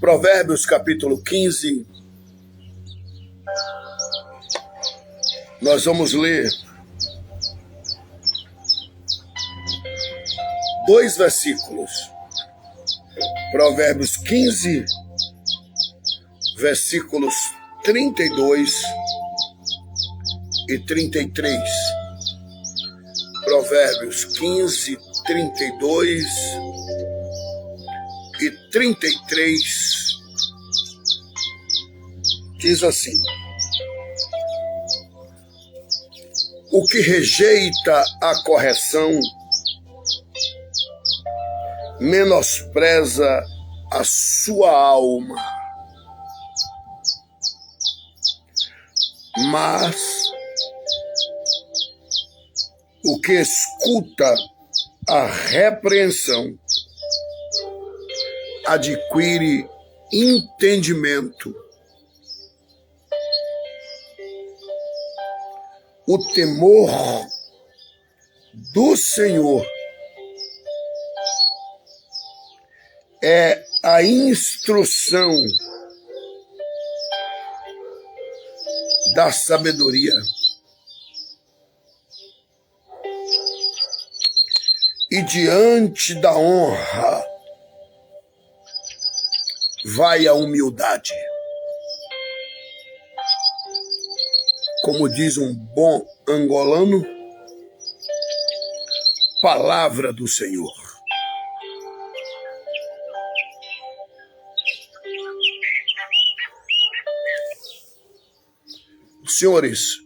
Provérbios capítulo 15, nós vamos ler 2 versículos. Provérbios 15, versículos 32 e 33. Provérbios 15, 32 e 33 diz assim: o que rejeita a correção menospreza a sua alma, mas o que escuta a repreensão adquire entendimento. O temor do Senhor é a instrução da sabedoria, e diante da honra vai a humildade. Como diz um bom angolano, palavra do Senhor. Senhores,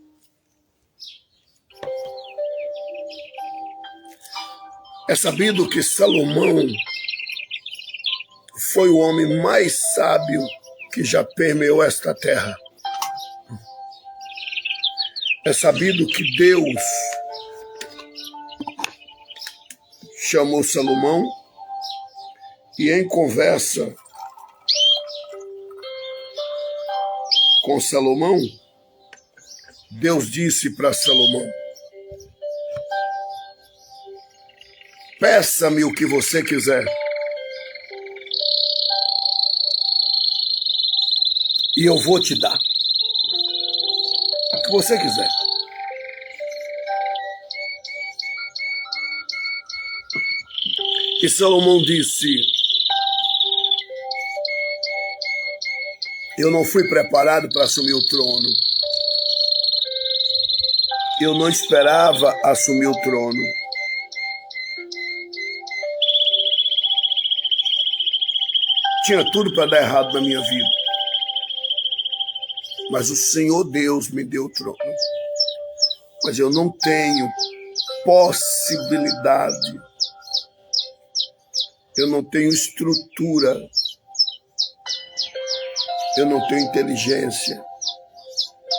é sabido que Salomão foi o homem mais sábio que já permeou esta terra. É sabido que Deus chamou Salomão e, em conversa com Salomão, Deus disse para Salomão: peça-me o que você quiser e eu vou te dar o que você quiser. E Salomão disse: eu não fui preparado para assumir o trono. Eu não esperava assumir o trono. Tinha tudo para dar errado na minha vida. Mas o Senhor Deus me deu o trono. Mas eu não tenho possibilidade. Eu não tenho estrutura. Eu não tenho inteligência.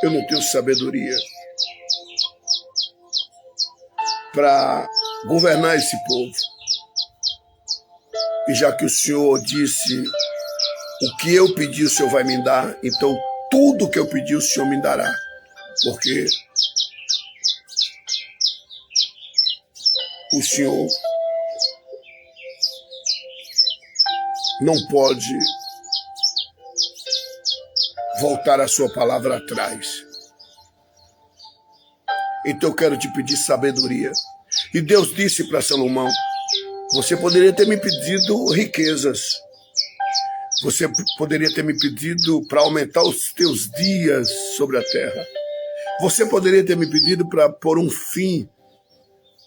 Eu não tenho sabedoria para governar esse povo. E já que o Senhor disse: o que eu pedi o Senhor vai me dar, então tudo que eu pedi o Senhor me dará. Porque o Senhor não pode voltar a sua palavra atrás. Então eu quero te pedir sabedoria. E Deus disse para Salomão: você poderia ter me pedido riquezas. Você poderia ter me pedido para aumentar os teus dias sobre a terra. Você poderia ter me pedido para pôr um fim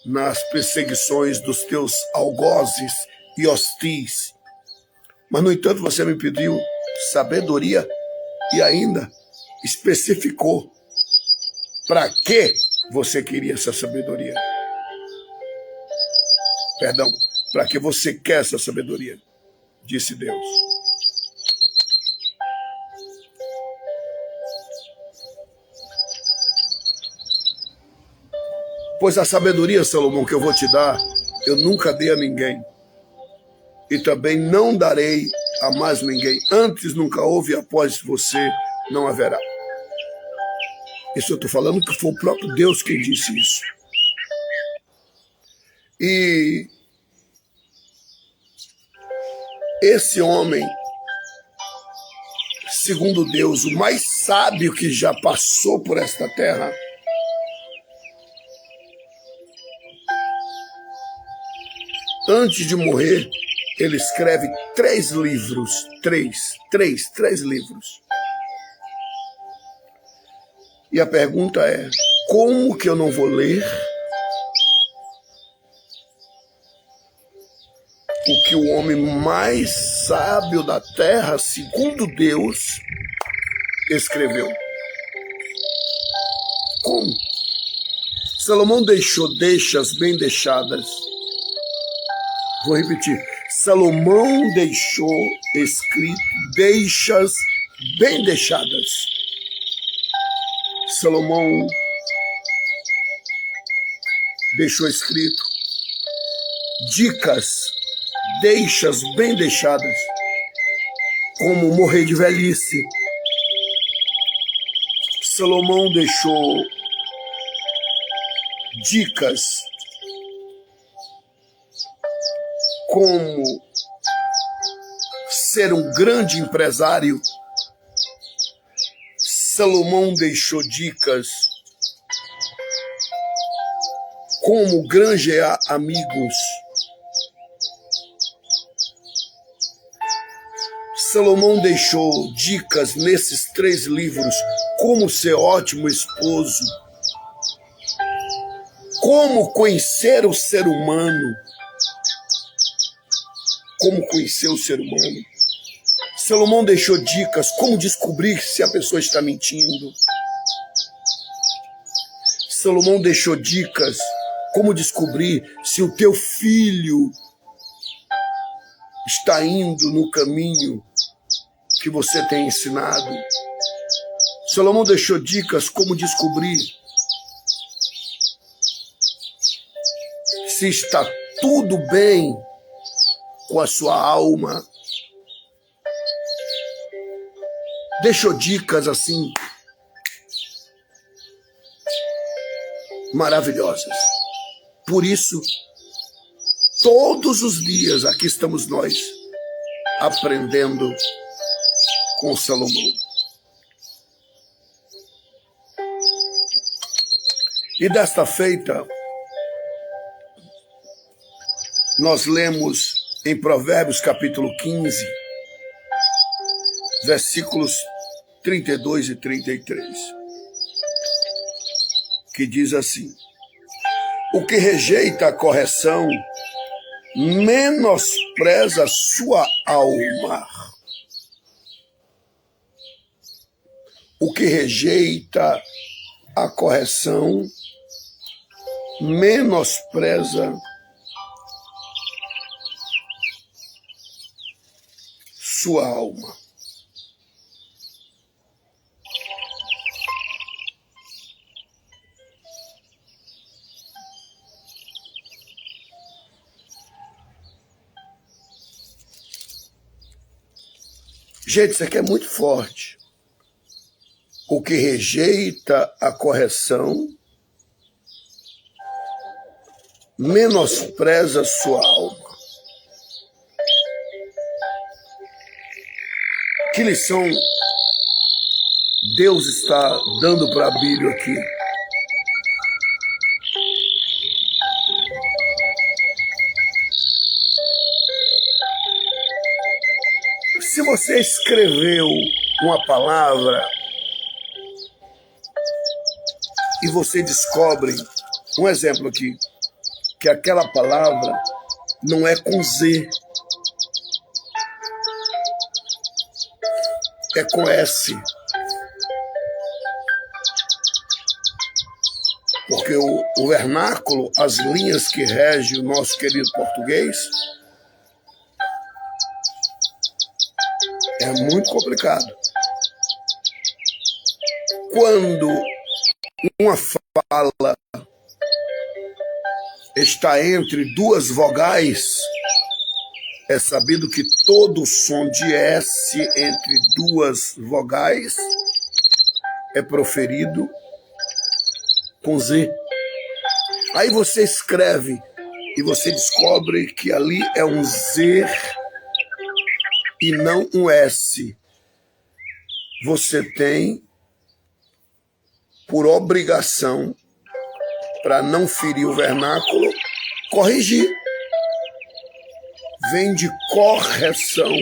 nas perseguições dos teus algozes e hostis. Mas, no entanto, você me pediu sabedoria e ainda especificou para que você queria essa sabedoria. Perdão, para que você quer essa sabedoria, disse Deus. Pois a sabedoria, Salomão, que eu vou te dar, eu nunca dei a ninguém. E também não darei a mais ninguém. Antes nunca houve, e após você não haverá. Isso eu estou falando que foi o próprio Deus quem disse isso. E esse homem segundo Deus, o mais sábio que já passou por esta terra. Antes de morrer, ele escreve 3 livros. 3 livros. E a pergunta é, como que eu não vou ler o que o homem mais sábio da terra, segundo Deus, escreveu? Como? Salomão deixou deixas bem deixadas. Vou repetir. Salomão deixou escrito deixas bem deixadas. Salomão deixou escrito dicas, deixas bem deixadas, como morrer de velhice. Salomão deixou dicas como ser um grande empresário. Salomão deixou dicas como granjear amigos. Salomão deixou dicas nesses 3 livros como ser ótimo esposo, como conhecer o ser humano, como conhecer o ser humano. Salomão deixou dicas como descobrir se a pessoa está mentindo. Salomão deixou dicas como descobrir se o teu filho está indo no caminho que você tem ensinado. Salomão deixou dicas como descobrir se está tudo bem com a sua alma. Deixou dicas assim maravilhosas. Por isso, todos os dias aqui estamos nós aprendendo com Salomão. E desta feita, nós lemos em Provérbios capítulo 15, versículos 32 e 33, que diz assim: o que rejeita a correção menospreza sua alma. O que rejeita a correção menospreza sua alma. Gente, isso aqui é muito forte. O que rejeita a correção menospreza sua alma. Que lição Deus está dando para Abílio aqui? Se você escreveu uma palavra e você descobre, um exemplo aqui, que aquela palavra não é com Z, é com S. Porque o vernáculo, as linhas que regem o nosso querido português, é muito complicado. Quando uma fala está entre 2 vogais, é sabido que todo som de S entre 2 vogais é proferido com Z. Aí você escreve e você descobre que ali é um Z e não um S. você tem por obrigação, para não ferir o vernáculo, corrigir. Vem de correção.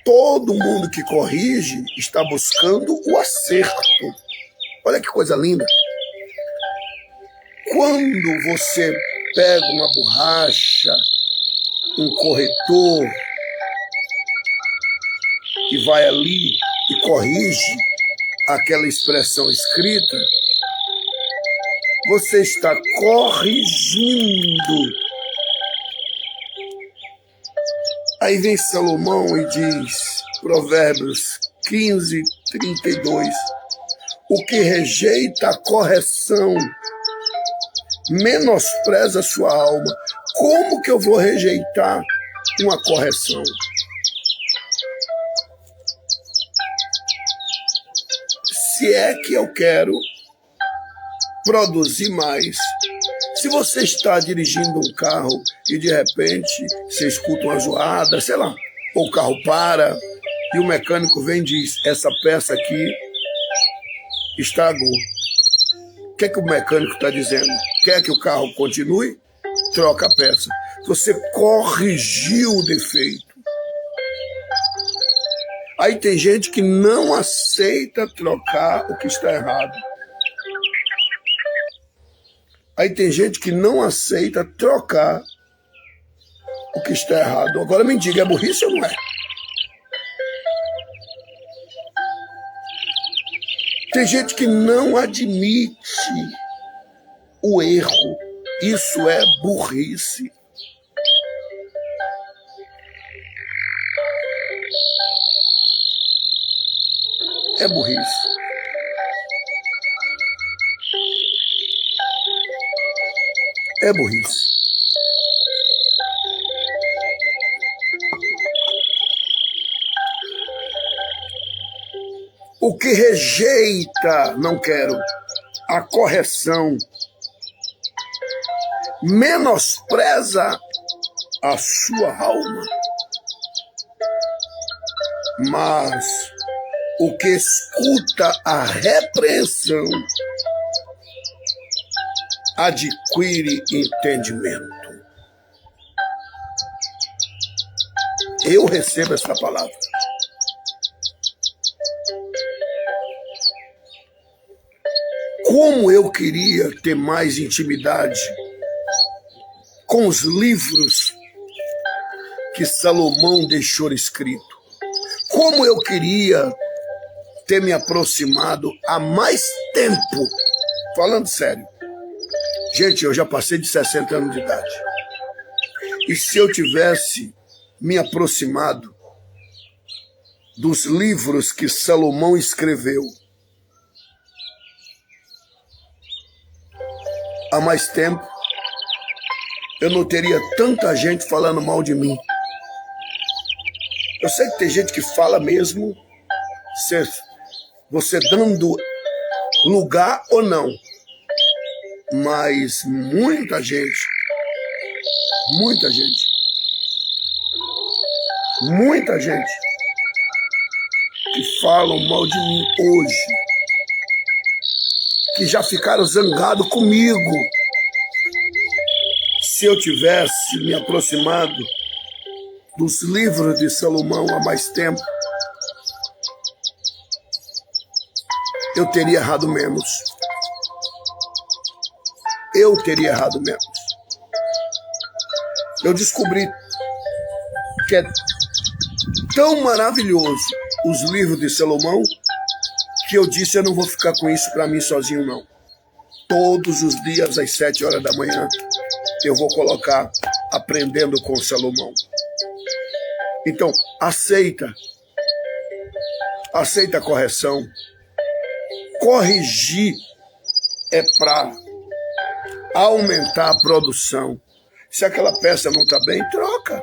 Todo mundo que corrige está buscando o acerto. Olha que coisa linda. Quando você pega uma borracha, um corretor, e vai ali e corrige aquela expressão escrita, você está corrigindo. Aí vem Salomão e diz, Provérbios 15, 32, o que rejeita a correção menospreza a sua alma. Como que eu vou rejeitar uma correção? Se é que eu quero produzir mais. Se você está dirigindo um carro e de repente você escuta uma zoada, sei lá, ou o carro para e o mecânico vem e diz, essa peça aqui estragou. O que é que o mecânico está dizendo? Quer que o carro continue? Troca a peça. Você corrigiu o defeito. Aí tem gente que não aceita trocar o que está errado. Aí tem gente que não aceita trocar o que está errado. Agora me diga, é burrice ou não é? Tem gente que não admite o erro. Isso é burrice. É burrice. É burrice. O que rejeita, não quero, a correção, menospreza a sua alma. Mas o que escuta a repreensão adquire entendimento. Eu recebo essa palavra. Como eu queria ter mais intimidade com os livros que Salomão deixou escrito. Como eu queria ter me aproximado há mais tempo. Falando sério. Gente, eu já passei de 60 anos de idade. E se eu tivesse me aproximado dos livros que Salomão escreveu há mais tempo, eu não teria tanta gente falando mal de mim. Eu sei que tem gente que fala mesmo, você dando lugar ou não. Mas muita gente que falam mal de mim hoje, que já ficaram zangados comigo. Se eu tivesse me aproximado dos livros de Salomão há mais tempo, eu teria errado menos. Eu teria errado menos. Eu descobri que é tão maravilhoso os livros de Salomão que eu disse, eu não vou ficar com isso para mim sozinho, não. Todos os dias, às 7 horas da manhã, eu vou colocar Aprendendo com Salomão. Então, aceita a correção. Corrigir é para aumentar a produção. Se aquela peça não está bem, troca.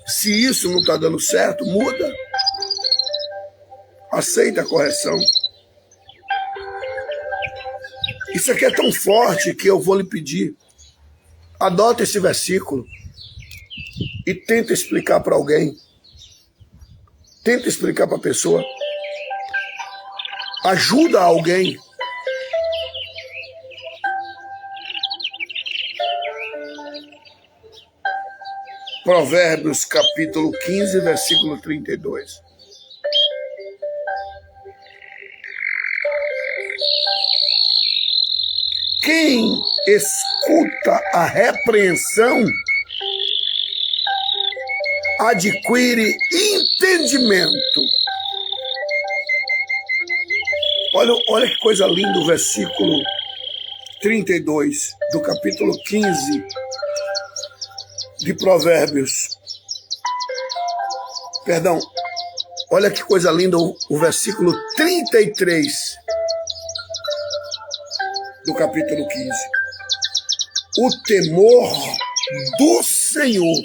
Se isso não está dando certo, muda. Aceita a correção. Isso aqui é tão forte que eu vou lhe pedir. Adota esse versículo e tenta explicar para alguém. tenta explicar para a pessoa, ajuda alguém. Provérbios capítulo 15, versículo 32. Quem escuta a repreensão adquire entendimento. Olha que coisa linda o versículo 32 do capítulo 15 de Provérbios. Perdão, olha que coisa linda o versículo 33 do capítulo 15. O temor do Senhor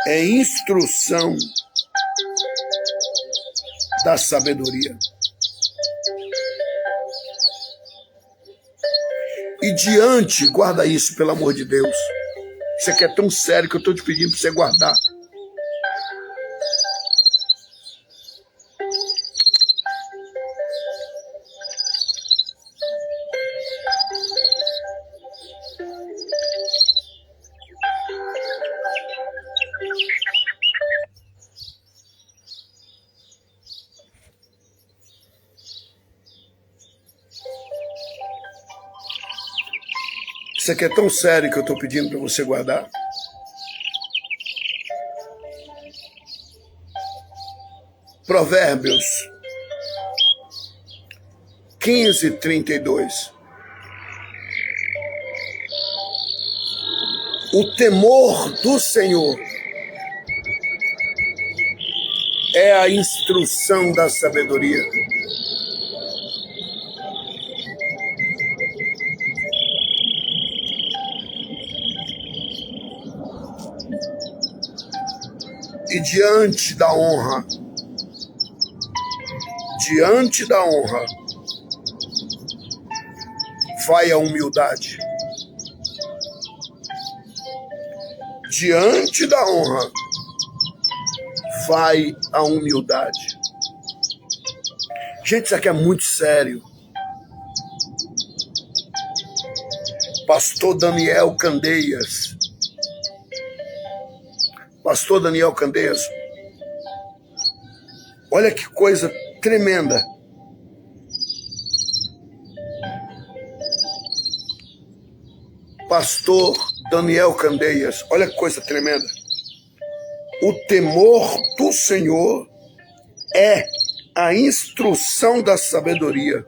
é instrução da sabedoria. E diante, guarda isso, pelo amor de Deus. Isso aqui é tão sério que eu estou te pedindo para você guardar. Isso aqui é tão sério que eu estou pedindo para você guardar. Provérbios 15, 32. O temor do Senhor é a instrução da sabedoria. E diante da honra, vai a humildade. Diante da honra, vai a humildade. Gente, isso aqui é muito sério. Pastor Daniel Candeias. Pastor Daniel Candeias, olha que coisa tremenda. Pastor Daniel Candeias, olha que coisa tremenda. O temor do Senhor é a instrução da sabedoria.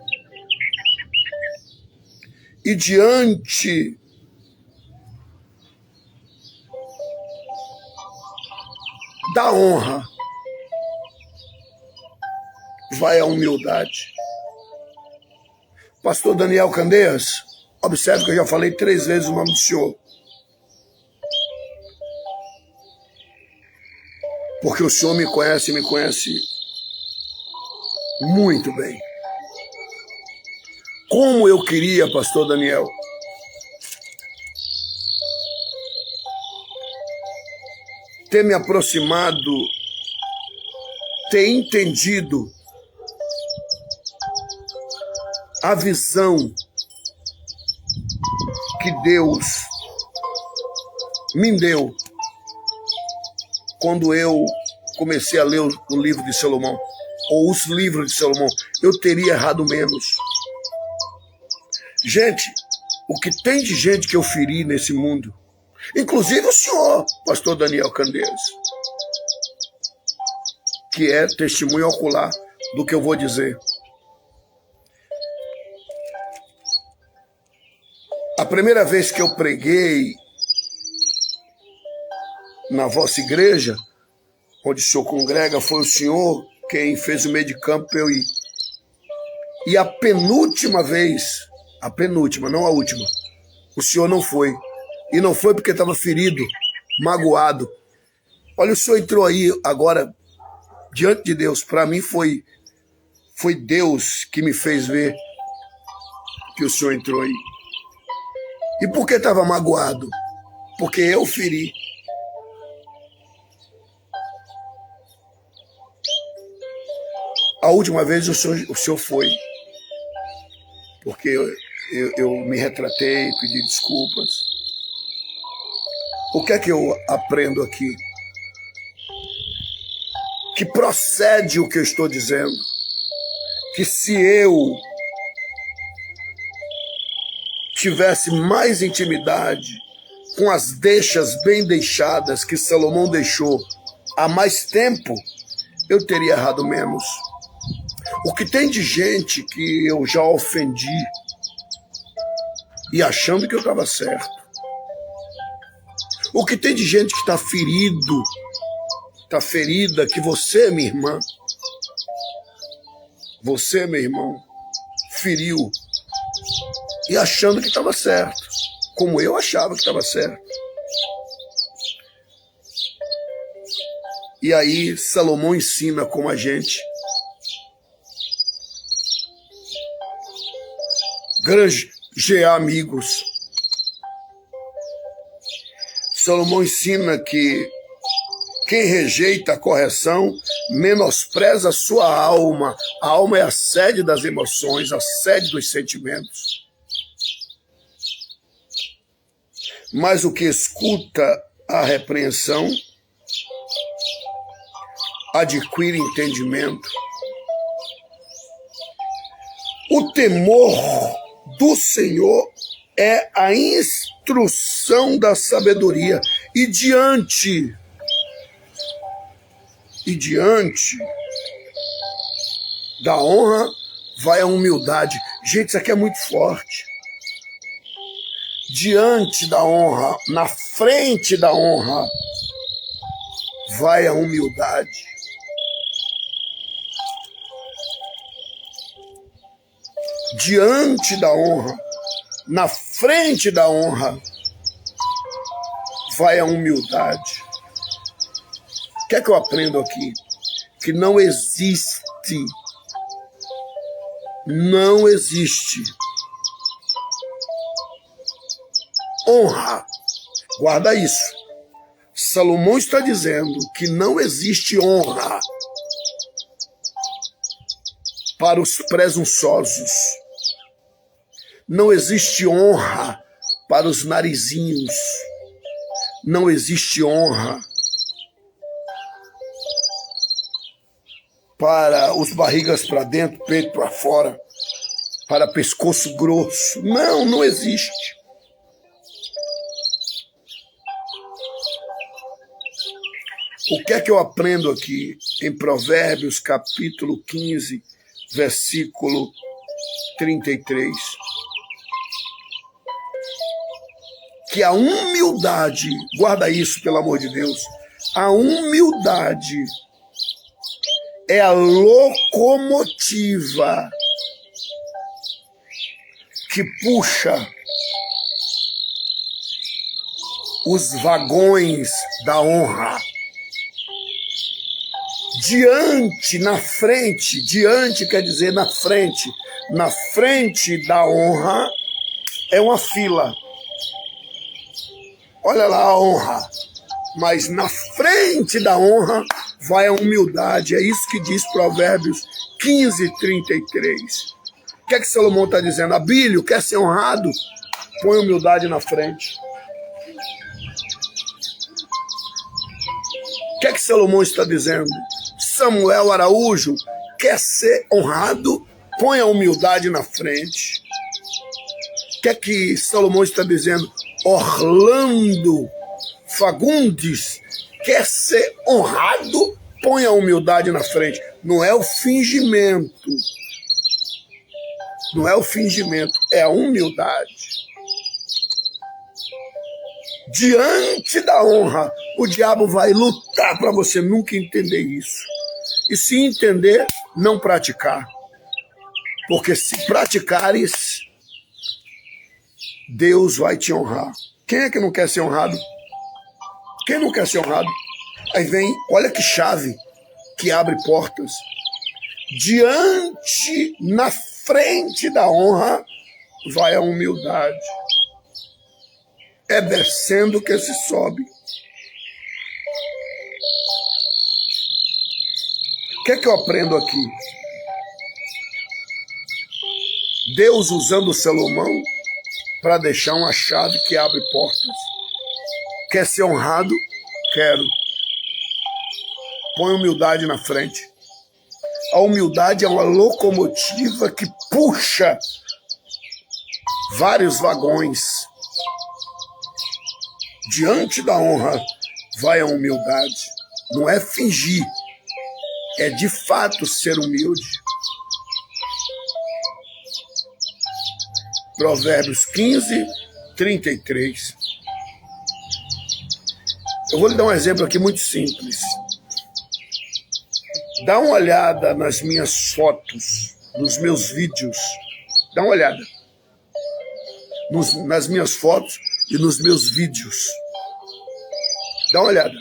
E diante da honra vai a humildade. Pastor Daniel Candeias, observe que eu já falei 3 vezes o nome do senhor. Porque o senhor me conhece muito bem. Como eu queria, pastor Daniel, ter me aproximado, ter entendido a visão que Deus me deu quando eu comecei a ler o livro de Salomão, ou os livros de Salomão. Eu teria errado menos. Gente, o que tem de gente que eu feri nesse mundo, inclusive o senhor, pastor Daniel Candeias, que é testemunho ocular do que eu vou dizer. A primeira vez que eu preguei na vossa igreja, onde o senhor congrega, foi o senhor quem fez o meio de campo para eu ir. E a penúltima vez, a penúltima, não a última, o senhor não foi. E não foi porque estava ferido, magoado. Olha, o senhor entrou aí agora, diante de Deus. Para mim foi Deus que me fez ver que o senhor entrou aí. E por que estava magoado? Porque eu feri. A última vez o senhor foi, porque eu me retratei, pedi desculpas. O que é que eu aprendo aqui? Que procede o que eu estou dizendo. Que se eu tivesse mais intimidade com as deixas bem deixadas que Salomão deixou há mais tempo, eu teria errado menos. O que tem de gente que eu já ofendi e achando que eu estava certo. O que tem de gente que está ferido, está ferida, que você, minha irmã, você, meu irmão, feriu e achando que estava certo, como eu achava que estava certo. E aí Salomão ensina como a gente granjear amigos. Salomão ensina que quem rejeita a correção menospreza a sua alma. A alma é a sede das emoções, a sede dos sentimentos. Mas o que escuta a repreensão adquire entendimento. O temor do Senhor é a instrução da sabedoria. E diante da honra vai a humildade. Gente, isso aqui é muito forte. Diante da honra, na frente da honra, vai a humildade. Diante da honra, na frente da honra, vai a humildade. O que é que eu aprendo aqui? Que não existe honra. Guarda isso. Salomão está dizendo que não existe honra para os presunçosos. Não existe honra para os narizinhos. Não existe honra para os barrigas para dentro, peito para fora, para pescoço grosso. Não existe. O que é que eu aprendo aqui em Provérbios, capítulo 15, versículo 33? Que a humildade, guarda isso pelo amor de Deus, a humildade é a locomotiva que puxa os vagões da honra. Na frente quer dizer na frente da honra é uma fila. Olha lá a honra, mas na frente da honra vai a humildade. É isso que diz Provérbios 15, 33. O que é que Salomão está dizendo? Abílio, quer ser honrado? Põe humildade na frente. O que é que Salomão está dizendo? Samuel Araújo, quer ser honrado? Põe a humildade na frente. O que é que Salomão está dizendo? Orlando Fagundes, quer ser honrado? Põe a humildade na frente. Não é o fingimento. Não é o fingimento, é a humildade. Diante da honra, o diabo vai lutar para você nunca entender isso. E se entender, não praticar. Porque se praticares, Deus vai te honrar. Quem é que não quer ser honrado? Quem não quer ser honrado? Aí vem, olha que chave que abre portas. Na frente da honra, vai a humildade. É descendo que se sobe. O que é que eu aprendo aqui? Deus usando Salomão para deixar uma chave que abre portas. Quer ser honrado? Quero. Põe humildade na frente. A humildade é uma locomotiva que puxa vários vagões. Diante da honra vai a humildade. Não é fingir, é de fato ser humilde. Provérbios 15, 33. Eu vou lhe dar um exemplo aqui muito simples. Dá uma olhada nas minhas fotos, nos meus vídeos. Dá uma olhada. Nas minhas fotos e nos meus vídeos. Dá uma olhada.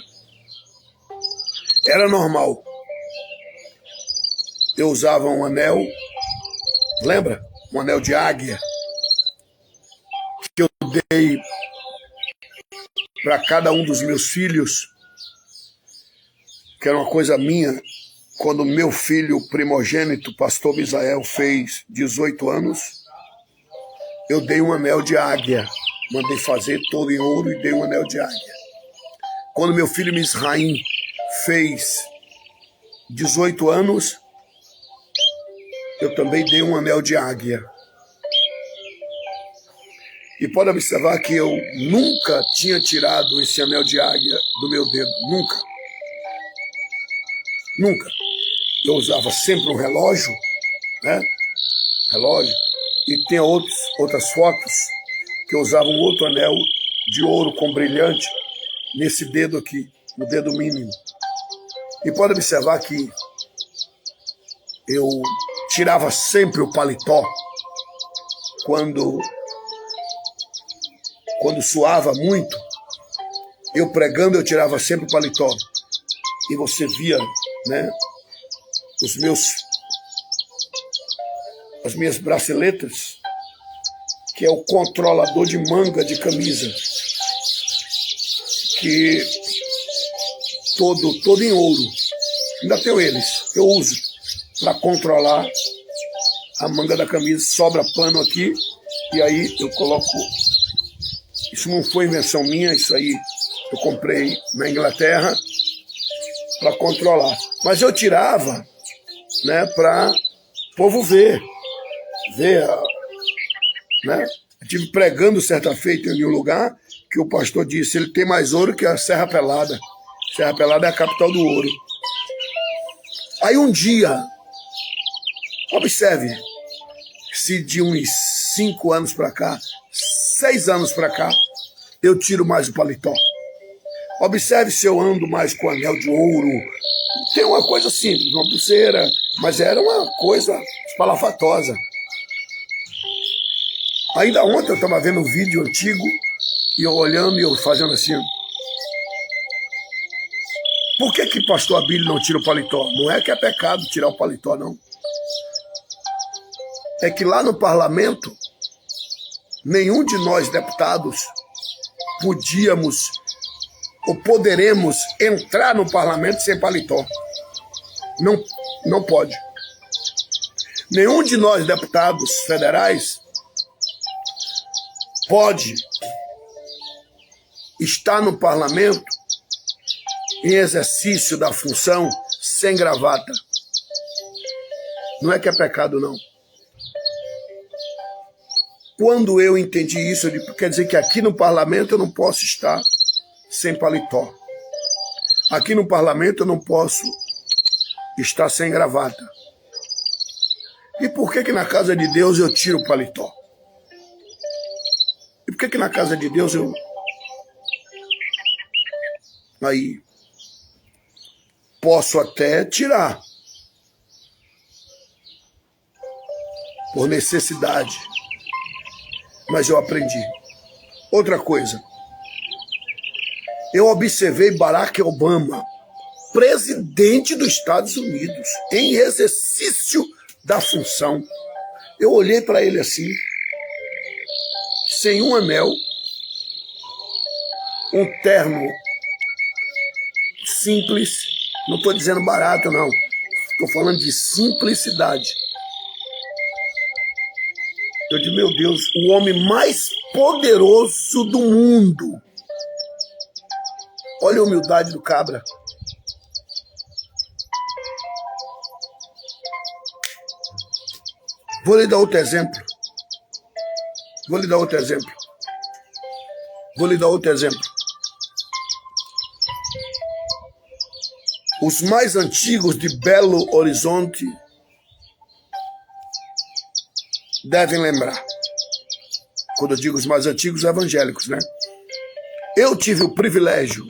Era normal. Eu usava um anel, lembra? Um anel de águia, que eu dei para cada um dos meus filhos, que era uma coisa minha. Quando meu filho primogênito, pastor Misael, fez 18 anos, eu dei um anel de águia. Mandei fazer todo em ouro e dei um anel de águia. Quando meu filho Misraim fez 18 anos, eu também dei um anel de águia. E pode observar que eu nunca tinha tirado esse anel de águia do meu dedo. Nunca. Nunca. Eu usava sempre um relógio, né? Relógio. E tem outras fotos que eu usava um outro anel de ouro com brilhante nesse dedo aqui, no dedo mínimo. E pode observar que eu tirava sempre o paletó quando suava muito. Eu pregando, eu tirava sempre o paletó. E você via, né, as minhas braceletas, que é o controlador de manga de camisa, que todo em ouro. Ainda tenho eles, eu uso para controlar a manga da camisa. Sobra pano aqui e aí eu coloco. Isso não foi invenção minha, isso aí eu comprei na Inglaterra para controlar. Mas eu tirava, né, para o povo ver, né? Eu estive pregando certa feita em um lugar que o pastor disse: ele tem mais ouro que a Serra Pelada. Serra Pelada é a capital do ouro. Aí um dia, observe, se de uns 5 anos para cá, 6 anos para cá, eu tiro mais o paletó. Observe se eu ando mais com anel de ouro. Tem uma coisa simples, uma pulseira, mas era uma coisa espalafatosa. Ainda ontem eu estava vendo um vídeo antigo e eu olhando e eu fazendo assim. Por que pastor Abílio não tira o paletó? Não é que é pecado tirar o paletó, não. É que lá no parlamento, nenhum de nós deputados podíamos ou poderemos entrar no parlamento sem paletó. Não pode. Nenhum de nós deputados federais pode estar no parlamento em exercício da função sem gravata. Não é que é pecado, não. Quando eu entendi isso, quer dizer que aqui no parlamento eu não posso estar sem paletó. Aqui no parlamento eu não posso estar sem gravata. E por que na casa de Deus eu tiro o paletó? E por que na casa de Deus eu... Aí posso até tirar por necessidade, mas eu aprendi. Outra coisa, eu observei Barack Obama, presidente dos Estados Unidos, em exercício da função. Eu olhei para ele assim, sem um anel, um terno simples, não estou dizendo barato, não. Estou falando de simplicidade. meu Deus, o homem mais poderoso do mundo. Olha a humildade do cabra. Vou lhe dar outro exemplo. Os mais antigos de Belo Horizonte devem lembrar. Quando eu digo os mais antigos, evangélicos, né? Eu tive o privilégio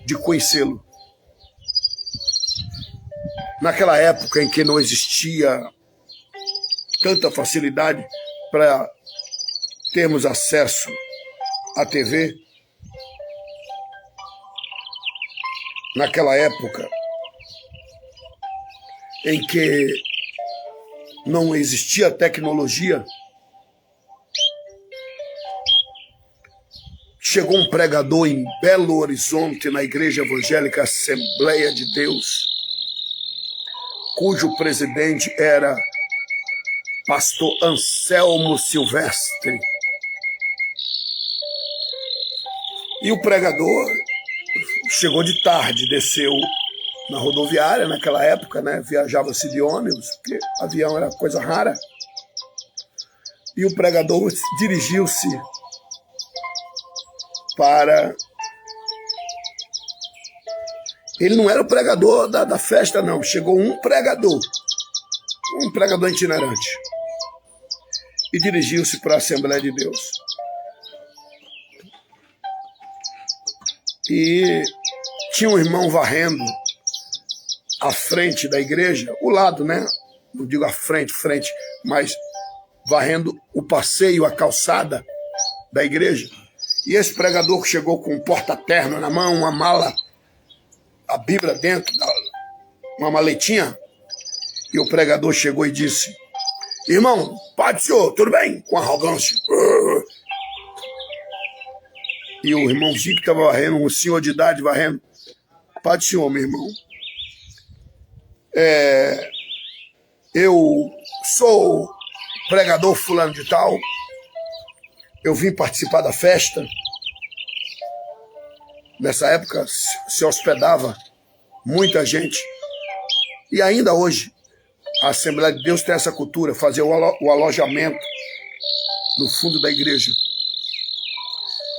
de conhecê-lo. Naquela época em que não existia tanta facilidade para termos acesso à TV, naquela época em que não existia tecnologia, chegou um pregador em Belo Horizonte, na Igreja Evangélica Assembleia de Deus, cujo presidente era pastor Anselmo Silvestre. E o pregador chegou de tarde, desceu na rodoviária, naquela época, né? Viajava-se de ônibus, porque avião era coisa rara. E o pregador dirigiu-se para... Ele não era o pregador da festa, não. Chegou um pregador itinerante, e dirigiu-se para a Assembleia de Deus. E tinha um irmão varrendo a frente da igreja, o lado, né? Não digo a frente, mas varrendo o passeio, a calçada da igreja. E esse pregador chegou com um porta-terno na mão, uma mala, a Bíblia dentro, uma maletinha. E o pregador chegou e disse: irmão, paz do senhor, tudo bem? Com arrogância. E o irmãozinho que estava varrendo, um senhor de idade varrendo: paz do senhor, meu irmão. Eu sou pregador fulano de tal. Eu vim participar da festa. Nessa época se hospedava muita gente. E ainda hoje, a Assembleia de Deus tem essa cultura, fazer o alojamento no fundo da igreja.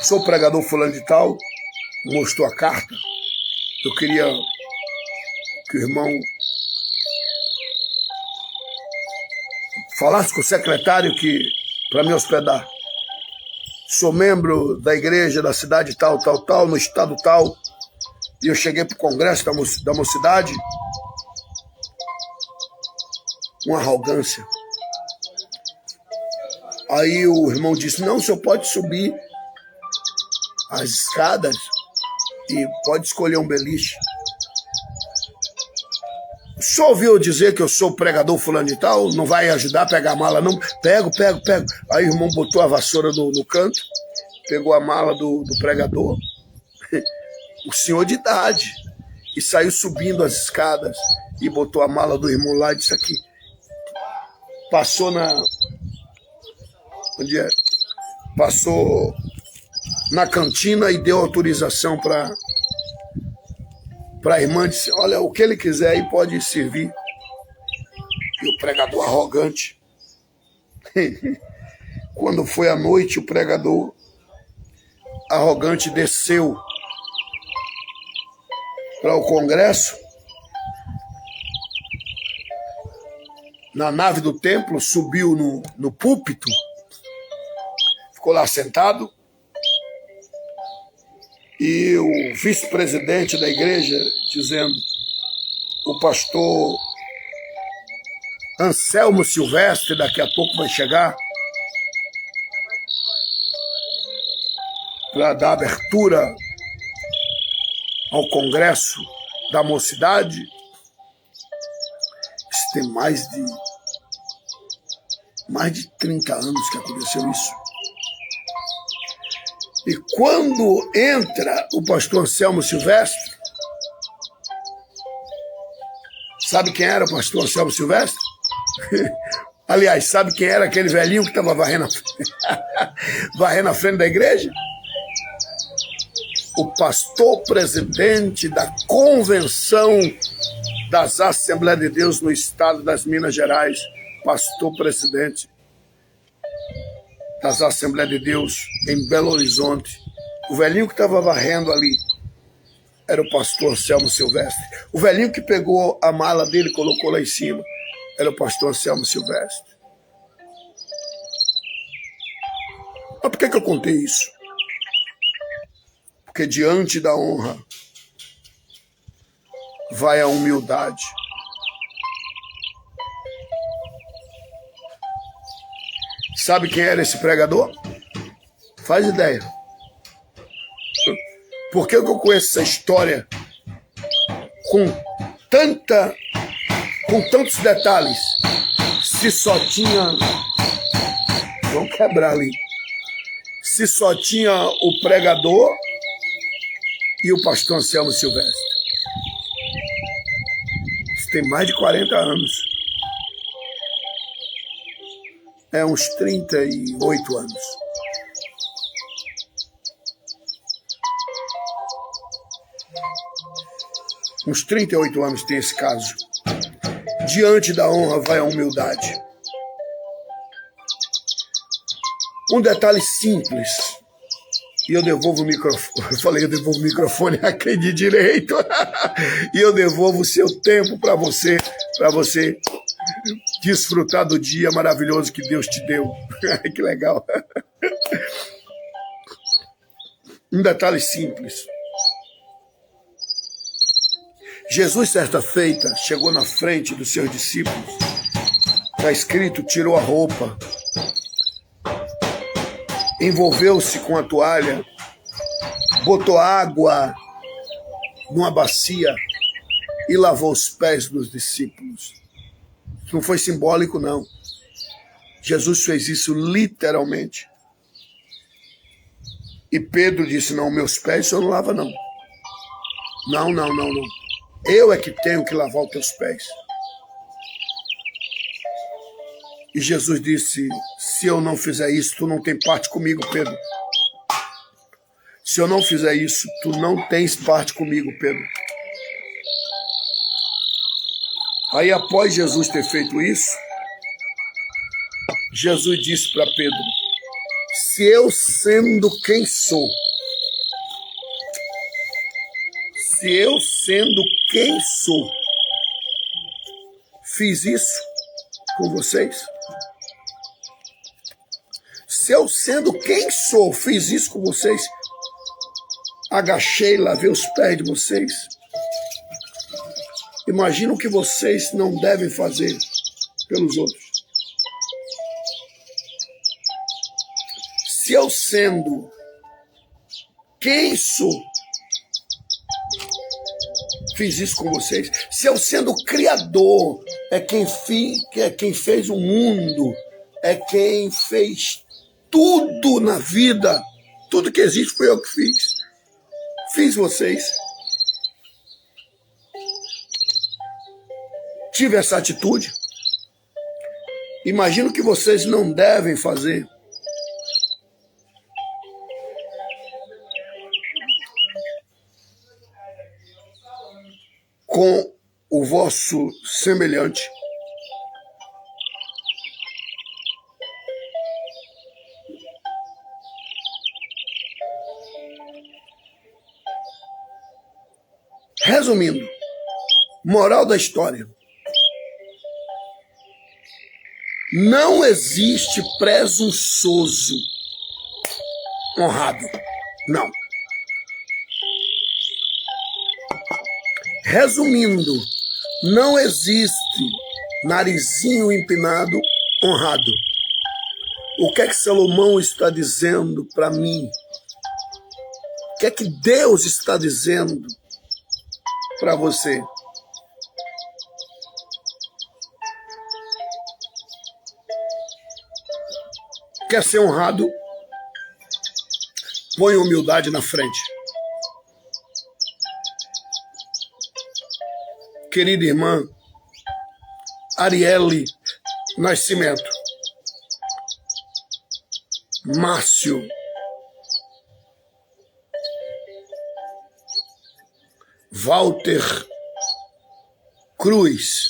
Sou pregador fulano de tal, mostrou a carta. Eu queria que o irmão falasse com o secretário para me hospedar. Sou membro da igreja da cidade tal, no estado tal. E eu cheguei para o congresso da mocidade. Uma arrogância. Aí o irmão disse: não, o senhor pode subir as escadas e pode escolher um beliche. O senhor ouviu dizer que eu sou pregador fulano de tal? Não vai ajudar a pegar a mala, não? Pego. Aí o irmão botou a vassoura no canto, pegou a mala do pregador, o senhor de idade, e saiu subindo as escadas e botou a mala do irmão lá e disse: aqui. Passou Passou na cantina e deu autorização para a irmã, disse: olha, o que ele quiser aí pode servir. E o pregador arrogante. Quando foi à noite, o pregador arrogante desceu para o congresso, na nave do templo, subiu no púlpito, ficou lá sentado, e o vice-presidente da igreja dizendo: o pastor Anselmo Silvestre daqui a pouco vai chegar para dar abertura ao congresso da mocidade. Isso tem mais de 30 anos que aconteceu isso. E quando entra o pastor Anselmo Silvestre, sabe quem era o pastor Anselmo Silvestre? Aliás, sabe quem era aquele velhinho que estava varrendo a frente da igreja? O pastor presidente da Convenção das Assembleias de Deus no estado das Minas Gerais, pastor presidente das Assembleias de Deus em Belo Horizonte. O velhinho que estava varrendo ali era o pastor Anselmo Silvestre. O velhinho que pegou a mala dele e colocou lá em cima era o pastor Anselmo Silvestre. Mas por que eu contei isso? Porque diante da honra vai a humildade. Sabe quem era esse pregador? Faz ideia. Por que eu conheço essa história com tantos detalhes? Se só tinha... Vamos quebrar ali. Se só tinha o pregador e o pastor Anselmo Silvestre. Isso tem mais de 40 anos. É uns 38 anos. Uns 38 anos tem esse caso. Diante da honra vai a humildade. Um detalhe simples. E eu devolvo o microfone. Eu falei, eu devolvo o microfone a quem de direito. E eu devolvo o seu tempo para você desfrutar do dia maravilhoso que Deus te deu. Que legal. Um detalhe simples. Jesus, certa feita, chegou na frente dos seus discípulos. Está escrito, tirou a roupa, envolveu-se com a toalha, botou água numa bacia e lavou os pés dos discípulos. Não foi simbólico, não. Jesus fez isso literalmente. E Pedro disse, não, meus pés o senhor não lava, não. Não. Eu é que tenho que lavar os teus pés. E Jesus disse, se eu não fizer isso, tu não tem parte comigo, Pedro. Se eu não fizer isso, tu não tens parte comigo, Pedro. Aí, após Jesus ter feito isso, Jesus disse para Pedro, se eu sendo quem sou, fiz isso com vocês? Se eu sendo quem sou, fiz isso com vocês, agachei, lavei os pés de vocês, imagina o que vocês não devem fazer pelos outros. Se eu sendo quem sou, fiz isso com vocês. Se eu sendo criador, é quem fez o mundo, é quem fez tudo na vida, tudo que existe foi eu que fiz. Fiz vocês. Tive essa atitude. Imagino que vocês não devem fazer. Com o vosso semelhante. Resumindo, moral da história. Não existe presunçoso honrado. Não. Resumindo, não existe narizinho empinado honrado. O que é que Salomão está dizendo para mim? O que é que Deus está dizendo para você? Quer ser honrado? Põe humildade na frente. Querida irmã Arielle Nascimento. Márcio. Walter Cruz.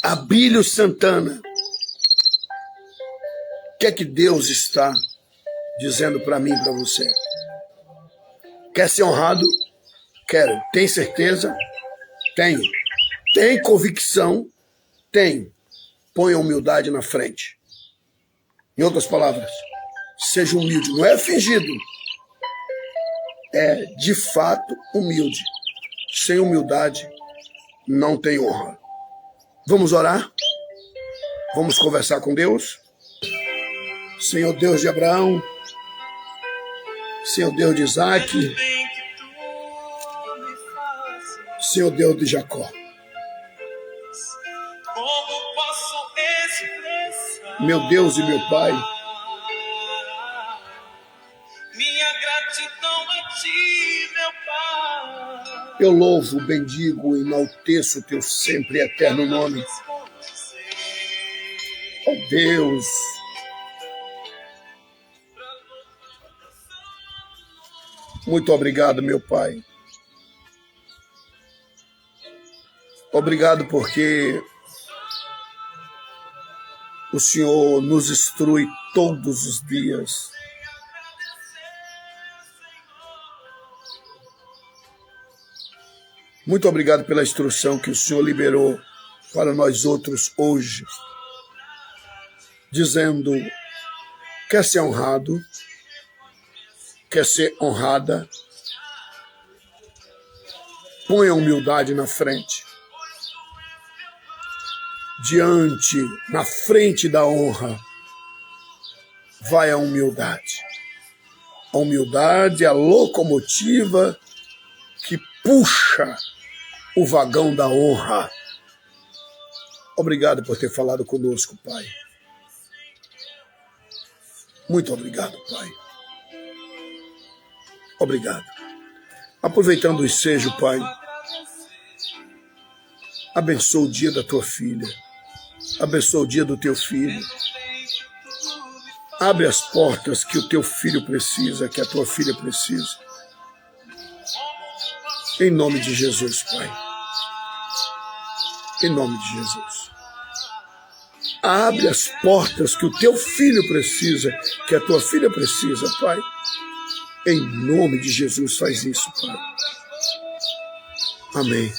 Abílio Santana. O que é que Deus está dizendo para mim e para você? Quer ser honrado? Quero. Tem certeza? Tenho. Tem convicção? Tenho. Põe a humildade na frente. Em outras palavras, seja humilde. Não é fingido. É de fato humilde. Sem humildade, não tem honra. Vamos orar? Vamos conversar com Deus? Senhor Deus de Abraão, Senhor Deus de Isaac, Senhor Deus de Jacó. Meu Deus e meu Pai, minha gratidão a ti, meu Pai. Eu louvo, bendigo e enalteço o teu sempre eterno nome. Oh Deus, muito obrigado, meu Pai. Obrigado porque o Senhor nos instrui todos os dias. Muito obrigado pela instrução que o Senhor liberou para nós outros hoje, dizendo: quer ser honrado, quer ser honrada, põe a humildade na frente. Na frente da honra, vai a humildade. A humildade é a locomotiva que puxa o vagão da honra. Obrigado por ter falado conosco, Pai. Muito obrigado, Pai. Obrigado. Aproveitando o ensejo, Pai, abençoa o dia da tua filha. Abençoa o dia do teu filho. Abre as portas que o teu filho precisa, que a tua filha precisa. Em nome de Jesus, Pai. Em nome de Jesus. Abre as portas que o teu filho precisa, que a tua filha precisa, Pai. Em nome de Jesus, faz isso, Pai. Amém.